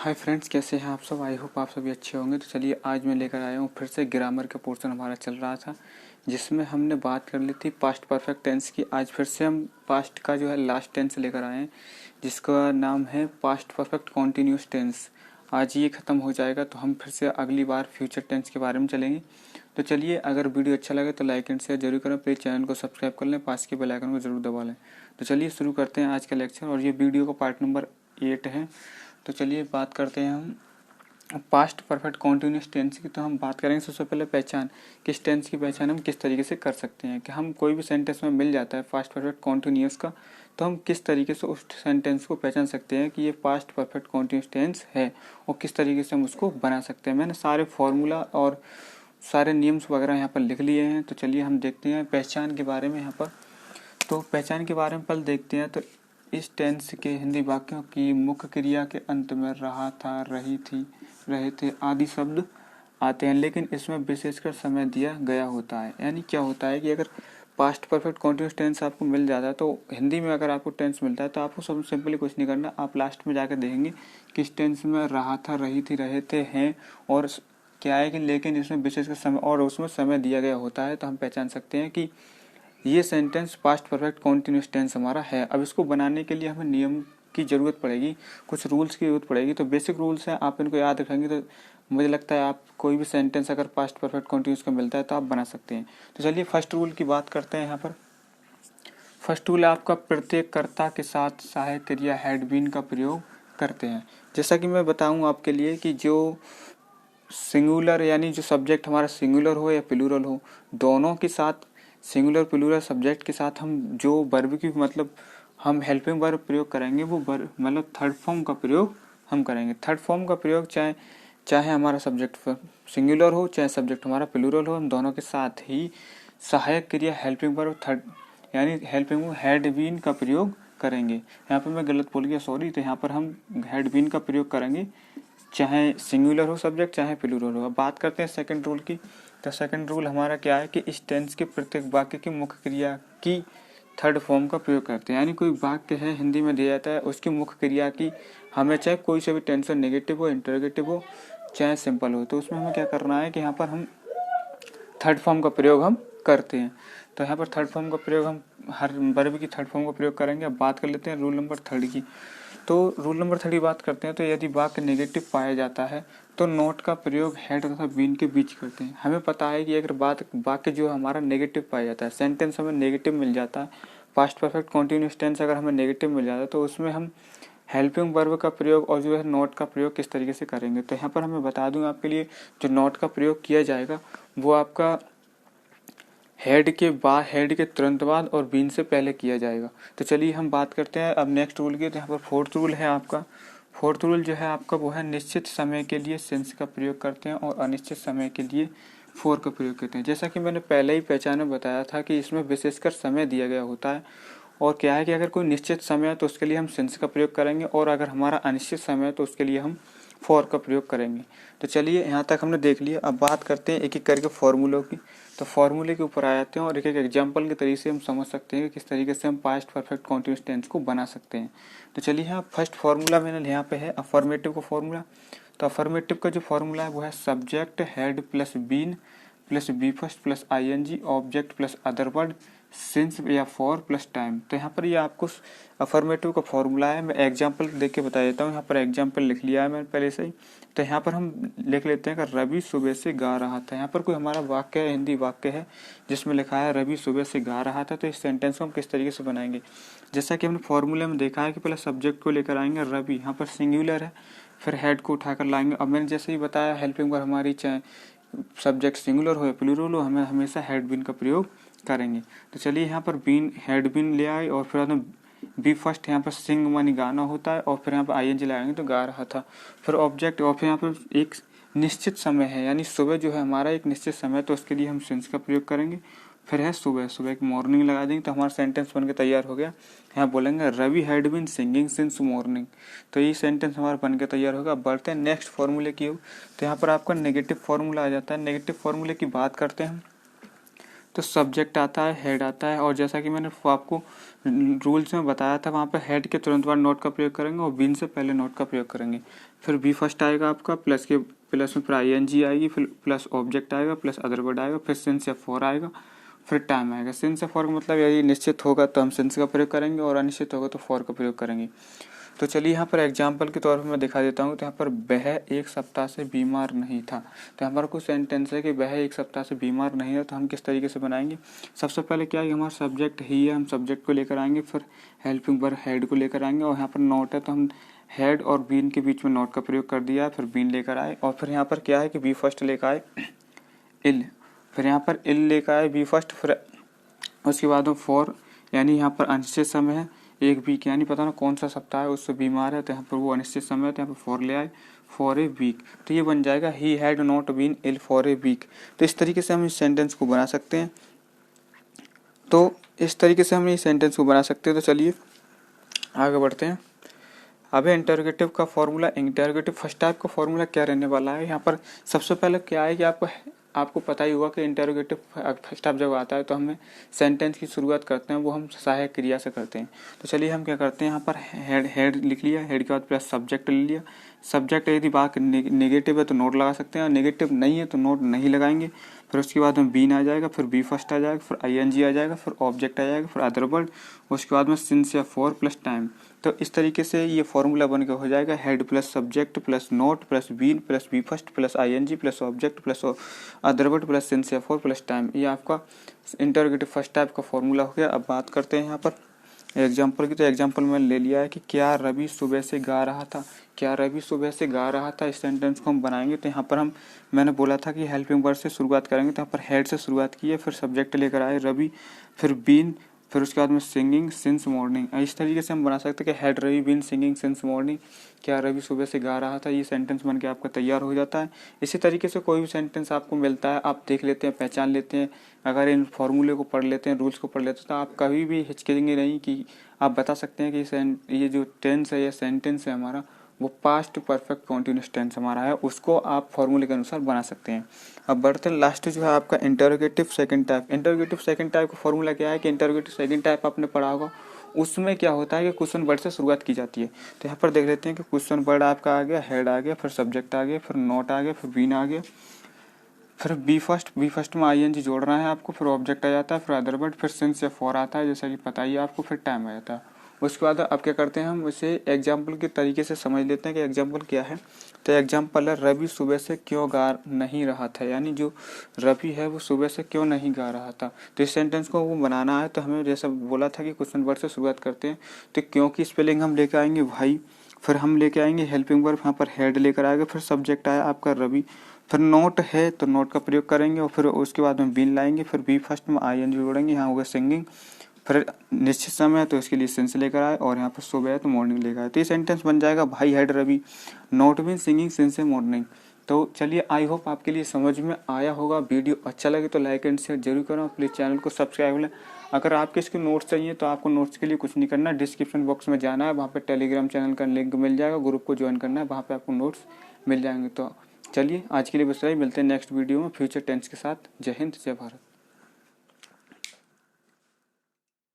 Hi friends, कैसे हैं आप सब। आई होप आप सभी अच्छे होंगे। तो चलिए आज मैं लेकर आया हूँ फिर से ग्रामर का पोर्शन हमारा चल रहा था, जिसमें हमने बात कर ली थी पास्ट परफेक्ट टेंस की। आज फिर से हम पास्ट का जो है लास्ट टेंस लेकर आए हैं, जिसका नाम है पास्ट परफेक्ट कॉन्टिन्यूस टेंस। आज ये ख़त्म हो जाएगा तो हम फिर से अगली बार फ्यूचर टेंस के बारे में चलेंगे। तो चलिए, अगर वीडियो अच्छा लगे तो लाइक एंड शेयर जरूर करें। प्लीज़ चैनल को सब्सक्राइब कर लें, पास के बेल आइकन को जरूर दबा लें। तो चलिए शुरू करते हैं आज का लेक्चर, और ये वीडियो का पार्ट नंबर 8 है। तो चलिए बात करते हैं हम पास्ट परफेक्ट कॉन्टिन्यूस टेंस की। तो हम बात करेंगे सबसे पहले पहचान, किस टेंस की पहचान हम किस तरीके से कर सकते हैं। कि हम कोई भी सेंटेंस में मिल जाता है पास्ट परफेक्ट कॉन्टिन्यूस का, तो हम किस तरीके से उस सेंटेंस को पहचान सकते हैं कि ये पास्ट परफेक्ट कॉन्टिन्यूस टेंस है, और किस तरीके से हम उसको बना सकते हैं। मैंने सारे फॉर्मूला और सारे नियम्स वगैरह यहाँ पर लिख लिए हैं। तो चलिए हम देखते हैं पहचान के बारे में यहाँ पर। तो पहचान के बारे में पहले देखते हैं। तो इस टेंस के हिंदी वाक्यों की मुख्य क्रिया के अंत में रहा था, रही थी, रहे थे आदि शब्द आते हैं, लेकिन इसमें विशेषकर समय दिया गया होता है। यानी क्या होता है कि अगर पास्ट परफेक्ट कॉन्टिन्यूस टेंस आपको मिल जाता है, तो हिंदी में अगर आपको टेंस मिलता है तो आपको सब सिंपली कुछ नहीं करना, आप लास्ट में जाकर देखेंगे किस टेंस में रहा था, रही थी, रहे थे, हैं, और क्या है कि लेकिन इसमें विशेषकर समय और उसमें समय दिया गया होता है। तो हम पहचान सकते हैं कि ये sentence past perfect continuous tense हमारा है। अब इसको बनाने के लिए हमें नियम की ज़रूरत पड़ेगी, कुछ रूल्स की ज़रूरत पड़ेगी। तो बेसिक रूल्स हैं, आप इनको याद रखेंगे तो मुझे लगता है आप कोई भी सेंटेंस अगर पास्ट परफेक्ट कॉन्टिन्यूस का मिलता है तो आप बना सकते हैं। तो चलिए फर्स्ट रूल की बात करते हैं यहाँ पर। फर्स्ट रूल आपका प्रत्येक कर्ता के साथ सहायक क्रिया हैड बीन का प्रयोग करते हैं। जैसा कि मैं बताऊँ आपके लिए कि जो सिंगुलर यानी जो सब्जेक्ट हमारा सिंगुलर हो या प्लूरल हो, दोनों के साथ सिंगुलर प्लूरल सब्जेक्ट के साथ हम जो वर्ब की मतलब हम हेल्पिंग वर्ब प्रयोग करेंगे, वो वर्ब मतलब थर्ड फॉर्म का प्रयोग हम करेंगे। थर्ड फॉर्म का प्रयोग चाहे हमारा सब्जेक्ट सिंगुलर हो, चाहे सब्जेक्ट हमारा प्लूरल हो, हम दोनों के साथ ही सहायक क्रिया हेल्पिंग वर्ब थर्ड यानी हेल्पिंग वर्ब हैड बीन का प्रयोग करेंगे। यहाँ पर मैं गलत बोल गया, सॉरी। तो यहाँ पर हम हैड बीन का प्रयोग करेंगे, चाहे सिंगुलर हो सब्जेक्ट, चाहे प्लूरल हो। अब बात करते हैं सेकंड रूल की। तो सेकंड रूल हमारा क्या है कि इस टेंस के प्रत्येक वाक्य की मुख्य क्रिया की थर्ड फॉर्म का प्रयोग करते हैं। यानी कोई वाक्य है हिंदी में दिया जाता है, उसकी मुख्य क्रिया की हमें चाहे कोई से भी टेंस हो, नेगेटिव हो, इंटरोगेटिव हो, चाहे सिंपल हो, तो उसमें हमें क्या करना है कि यहाँ पर हम थर्ड फॉर्म का प्रयोग हम करते हैं। तो यहाँ पर थर्ड फॉर्म का प्रयोग हम हर वर्ब की थर्ड फॉर्म का प्रयोग करेंगे। अब बात कर लेते हैं रूल नंबर 3 की। तो रूल नंबर 3 बात करते हैं। तो यदि वाक्य नेगेटिव पाया जाता है तो नोट का प्रयोग हैड तथा बीन के बीच करते हैं। हमें पता है कि अगर वाक्य जो हमारा नेगेटिव पाया जाता है, सेंटेंस हमें नेगेटिव मिल जाता है, पास्ट परफेक्ट कॉन्टिन्यूस टेंस अगर हमें नेगेटिव मिल जाता है, तो उसमें हम हेल्पिंग वर्ब का प्रयोग और जो है नोट का प्रयोग किस तरीके से करेंगे। तो यहाँ पर हमें बता दूं आपके लिए, जो नोट का प्रयोग किया जाएगा वो आपका हेड के तुरंत बाद और बीन से पहले किया जाएगा। तो चलिए हम बात करते हैं अब नेक्स्ट रूल की। तो यहाँ पर फोर्थ रूल है आपका। फोर्थ रूल जो है आपका वो है निश्चित समय के लिए सिंस का प्रयोग करते हैं और अनिश्चित समय के लिए फोर का प्रयोग करते हैं। जैसा कि मैंने पहले ही पहचान में बताया था कि इसमें विशेषकर समय दिया गया होता है, और क्या है कि अगर कोई निश्चित समय है तो उसके लिए हम सिंस का प्रयोग करेंगे, और अगर हमारा अनिश्चित समय है तो उसके लिए हम फॉर का प्रयोग करेंगे। तो चलिए यहाँ तक हमने देख लिया। अब बात करते हैं एक एक करके फॉर्मूलों की। तो फॉर्मूले के ऊपर आ जाते हैं और एक एक एग्जाम्पल के तरीके से हम समझ सकते हैं कि किस तरीके से हम पास्ट परफेक्ट कॉन्टिन्यूस टेंस को बना सकते हैं। तो चलिए यहाँ फर्स्ट फार्मूला मैंने यहाँ पे है अफर्मेटिव का फॉर्मूला। तो अफर्मेटिव का जो फॉर्मूला है वो है subject had plus been plus V first plus ING object plus other word since या फॉर प्लस टाइम। तो यहाँ पर ये आपको अफर्मेटिव का फॉर्मूला है। मैं एग्जाम्पल देख के बता देता हूँ। यहाँ पर एग्जाम्पल लिख लिया है मैंने पहले से ही। तो यहाँ पर हम लिख लेते हैं कि रवि सुबह से गा रहा था। यहाँ पर कोई हमारा वाक्य है, हिंदी वाक्य है, जिसमें लिखा है रवि सुबह से गा रहा था। तो इस सेंटेंस को हम किस तरीके से बनाएंगे, जैसा कि हमने फॉर्मूले में देखा है कि पहले सब्जेक्ट को लेकर आएंगे रवि, यहाँ पर सिंगुलर है, फिर हेड को उठाकर लाएंगे। अब मैंने जैसे ही बताया हेल्पिंग वर्ब हमारी चाहे सब्जेक्ट सिंगुलर हो या प्लूरल हो, हमें हमेशा हेड बीन का प्रयोग करेंगे। तो चलिए यहाँ पर बीन हेड बीन ले आए, और फिर बी फर्स्ट यहाँ पर सिंग मानी गाना होता है, और फिर यहाँ पर ING लगाएंगे तो गा रहा था, फिर ऑब्जेक्ट, और फिर यहाँ पर एक निश्चित समय है यानी सुबह जो है हमारा एक निश्चित समय, तो उसके लिए हम सिंस का प्रयोग करेंगे। फिर है सुबह, सुबह की मॉर्निंग लगा देंगे तो हमारा सेंटेंस बन के तैयार हो गया। यहाँ बोलेंगे Ravi had been singing since morning. तो ये सेंटेंस हमारा बन के तैयार होगा। अब बढ़ते हैं नेक्स्ट फॉर्मूले की। तो यहाँ पर आपका नेगेटिव फॉर्मूला आ जाता है। नेगेटिव फॉर्मूले की बात करते हैं। तो सब्जेक्ट आता है, हेड आता है, और जैसा कि मैंने आपको रूल्स में बताया था वहाँ पर हेड के तुरंत बाद नोट का प्रयोग करेंगे और बीन से पहले नोट का प्रयोग करेंगे। फिर बी फर्स्ट आएगा आपका, प्लस के प्लस में फिर ING आएगी, फिर प्लस ऑब्जेक्ट आएगा, प्लस अदर वर्ड आएगा, फिर सिंस या फॉर आएगा, फिर टाइम आएगा। सिंस या फॉर का मतलब यदि निश्चित होगा तो हम सिंस का प्रयोग करेंगे और अनिश्चित होगा तो फॉर का प्रयोग करेंगे। तो चलिए यहाँ पर एग्जाम्पल के तौर पर मैं दिखा देता हूँ। तो यहाँ पर वह 1 सप्ताह से बीमार नहीं था। तो हमारा कुछ सेंटेंस है कि वह 1 सप्ताह से बीमार नहीं है, तो हम किस तरीके से बनाएंगे। सबसे पहले क्या है, हमारा सब्जेक्ट ही है, हम सब्जेक्ट को लेकर आएंगे, फिर हेल्पिंग वर्ब हेड को लेकर आएंगे, और यहाँ पर नोट है तो हम हेड और बीन के बीच में नोट का प्रयोग कर दिया, फिर बीन लेकर आए, और फिर यहाँ पर क्या है कि बी फर्स्ट लेकर आए इल, फिर यहाँ पर इल लेकर आए बी फर्स्ट, फिर उसके बाद में फॉर, यानी यहाँ पर अनिश्चित समय है, 1 वीक, यानी पता ना कौन सा सप्ताह है उससे बीमार है, तो यहाँ पर वो अनिश्चित समय है, तो यहाँ पर फॉर ले आए फॉर ए वीक। तो ये बन जाएगा he had not been ill for a week. तो इस तरीके से हम इस सेंटेंस को बना सकते हैं। तो चलिए आगे बढ़ते हैं। अब इंटरोगेटिव का फॉर्मूला। इंटरोगेटिव फर्स्ट टाइप का फॉर्मूला क्या रहने वाला है। यहाँ पर सबसे पहले क्या है कि आपको पता ही होगा कि इंटरोगेटिव फर्स्ट टाइप जब आता है तो हमें सेंटेंस की शुरुआत करते हैं वो हम सहायक क्रिया से करते हैं। तो चलिए हम क्या करते हैं, यहाँ पर हेड लिख लिया, हेड के बाद प्लस सब्जेक्ट ले लिया। सब्जेक्ट यदि बात नेगेटिव है तो नोट लगा सकते हैं, और नेगेटिव नहीं है तो नोट नहीं लगाएंगे। फिर उसके बाद में बीन आ जाएगा, फिर बी फर्स्ट आ जाएगा, फिर ING आ जाएगा, फिर ऑब्जेक्ट आ जाएगा, फिर अदर वर्ड, उसके बाद में सिंस या फॉर प्लस टाइम। तो इस तरीके से ये फॉर्मूला बन के हो जाएगा had plus subject plus not plus been plus V first plus ING plus object plus other word plus since या फॉर प्लस टाइम। ये आपका इंटरोगेटिव फर्स्ट टाइप का फॉर्मूला हो गया। अब बात करते हैं यहाँ पर एग्जाम्पल की। तो एग्जाम्पल मैंने ले लिया है कि क्या रवि सुबह से गा रहा था। क्या रवि सुबह से गा रहा था, इस सेंटेंस को हम बनाएंगे। तो यहाँ पर मैंने बोला था कि हेल्पिंग वर्ड से शुरुआत करेंगे, तो यहाँ पर हेड से शुरुआत की है, फिर सब्जेक्ट लेकर आए रवि, फिर बीन, फिर उसके बाद में सिंगिंग सिंस मॉर्निंग। इस तरीके से हम बना सकते हैं कि had Ravi been singing since morning. क्या रवि सुबह से गा रहा था, ये सेंटेंस बन के आपका तैयार हो जाता है। इसी तरीके से कोई भी सेंटेंस आपको मिलता है, आप देख लेते हैं, पहचान लेते हैं, अगर इन फॉर्मूले को पढ़ लेते हैं, रूल्स को पढ़ लेते हैं, तो आप कभी भी हिचकेंगे नहीं कि आप बता सकते हैं कि ये जो टेंस है या सेंटेंस है हमारा, वो पास्ट परफेक्ट कॉन्टिन्यूस टेंस हमारा है, उसको आप फॉर्मूले के अनुसार बना सकते हैं। अब बढ़ते हैं लास्ट जो है आपका interrogative second type. Interrogative second type का फॉर्मूला क्या है कि इंटरोगेटिव सेकंड टाइप आपने पढ़ा होगा, उसमें क्या होता है कि क्वेश्चन वर्ड से शुरुआत की जाती है। तो यहाँ पर देख लेते हैं कि क्वेश्चन वर्ड आपका आ गया, हेड आ गया, फिर सब्जेक्ट आ गया, फिर नोट आ गया, फिर बीन आ गया, फिर बी फर्स्ट में ING जोड़ना है आपको, फिर ऑब्जेक्ट आ जाता है, फिर अदर वर्ड, फिर सिंस या फॉर आता है, जैसा कि पता ही है आपको, फिर टाइम आ जाता है। उसके बाद अब क्या करते हैं, हम इसे एग्जाम्पल के तरीके से समझ लेते हैं कि एग्जाम्पल क्या है। तो एग्जाम्पल है रवि सुबह से क्यों गा नहीं रहा था, यानी जो रवि है वो सुबह से क्यों नहीं गा रहा था। तो इस सेंटेंस को वो बनाना है, तो हमें जैसा बोला था कि क्वेश्चन वर्ड से शुरुआत करते हैं। तो क्यों की स्पेलिंग हम लेकर आएंगे भाई, फिर हम लेके आएंगे हेल्पिंग वर्ब, यहाँ पर हेड लेकर आएगा, फिर सब्जेक्ट आया आपका रवि, फिर नोट है तो नोट का प्रयोग करेंगे, और फिर उसके बाद में बीन लाएंगे, फिर बी फर्स्ट में ING जोड़ेंगे, यहाँ होगा सिंगिंग, फिर निश्चित समय है तो इसके लिए सिंस लेकर आए, और यहाँ पर सुबह है तो मॉर्निंग लेकर आए। तो ये सेंटेंस बन जाएगा भाई had Ravi not been singing since morning. तो चलिए आई होप आपके लिए समझ में आया होगा। वीडियो अच्छा लगे तो लाइक एंड शेयर जरूर करो, प्लीज़ चैनल को सब्सक्राइब करें। अगर आपके इसके नोट्स चाहिए तो आपको नोट्स के लिए कुछ नहीं करना, डिस्क्रिप्शन बॉक्स में जाना है, वहाँ पे टेलीग्राम चैनल का लिंक मिल जाएगा, ग्रुप को ज्वाइन करना है, वहाँ पे आपको नोट्स मिल जाएंगे। तो चलिए आज के लिए बस यही, मिलते हैं नेक्स्ट वीडियो में फ्यूचर टेंस के साथ। जय हिंद जय भारत।